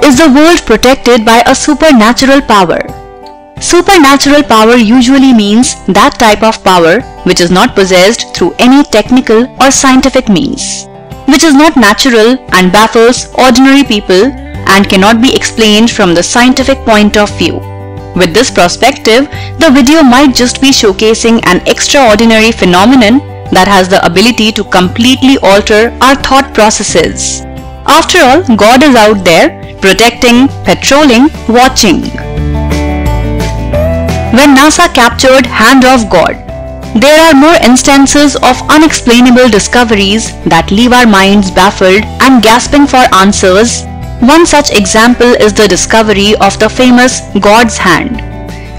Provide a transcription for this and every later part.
is the world protected by a supernatural power? Supernatural power usually means that type of power which is not possessed through any technical or scientific means, which is not natural and baffles ordinary people and cannot be explained from the scientific point of view. With this perspective, the video might just be showcasing an extraordinary phenomenon that has the ability to completely alter our thought processes. After all, God is out there, protecting, patrolling, watching. When NASA captured Hand of God, there are more instances of unexplainable discoveries that leave our minds baffled and gasping for answers. One such example is the discovery of the famous God's Hand.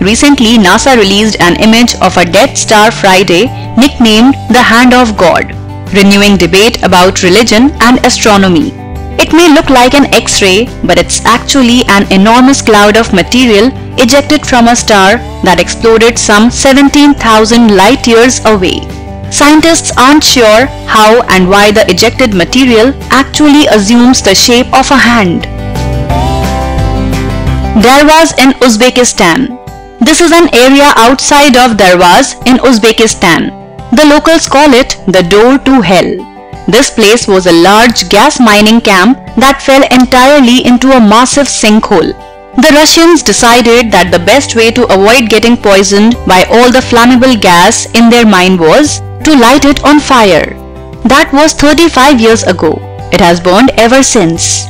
Recently, NASA released an image of a death star Friday nicknamed the Hand of God, renewing debate about religion and astronomy. It may look like an X-ray, but it's actually an enormous cloud of material ejected from a star that exploded some 17,000 light-years away. Scientists aren't sure how and why the ejected material actually assumes the shape of a hand. Darvaz in Uzbekistan. This is an area outside of Darvaz in Uzbekistan. The locals call it the door to hell. This place was a large gas mining camp that fell entirely into a massive sinkhole. The Russians decided that the best way to avoid getting poisoned by all the flammable gas in their mine was to light it on fire. That was 35 years ago. It has burned ever since.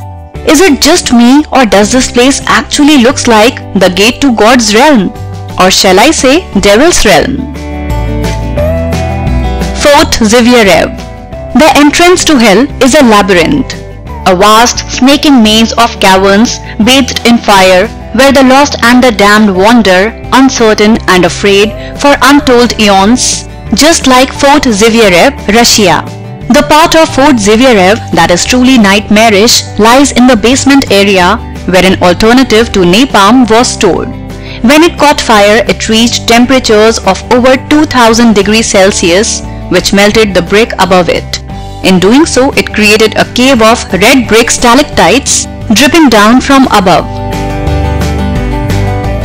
Is it just me, or does this place actually looks like the gate to God's realm? Or shall I say Devil's realm? Fort Zverev. The entrance to hell is a labyrinth, a vast snaking maze of caverns bathed in fire where the lost and the damned wander, uncertain and afraid for untold eons, just like Fort Zverev, Russia. The part of Fort Zverev that is truly nightmarish lies in the basement area where an alternative to napalm was stored. When it caught fire, it reached temperatures of over 2000 degrees Celsius, which melted the brick above it. In doing so, it created a cave of red brick stalactites dripping down from above.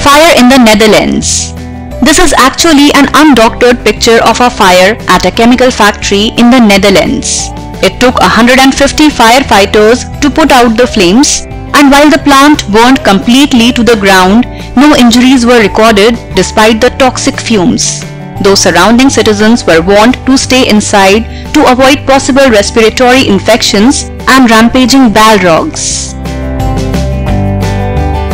Fire in the Netherlands. This is actually an undoctored picture of a fire at a chemical factory in the Netherlands. It took 150 firefighters to put out the flames, and while the plant burned completely to the ground, no injuries were recorded despite the toxic fumes. Those surrounding citizens were warned to stay inside to avoid possible respiratory infections and rampaging balrogs.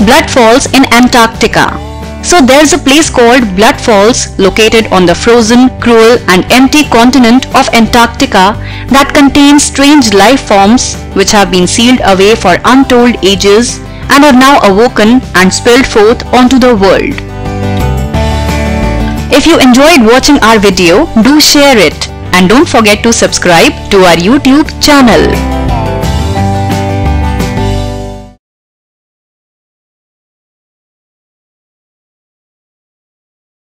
Blood Falls in Antarctica. So there's a place called Blood Falls located on the frozen, cruel and empty continent of Antarctica that contains strange life forms which have been sealed away for untold ages and have now awoken and spilled forth onto the world. If you enjoyed watching our video, do share it and don't forget to subscribe to our YouTube channel.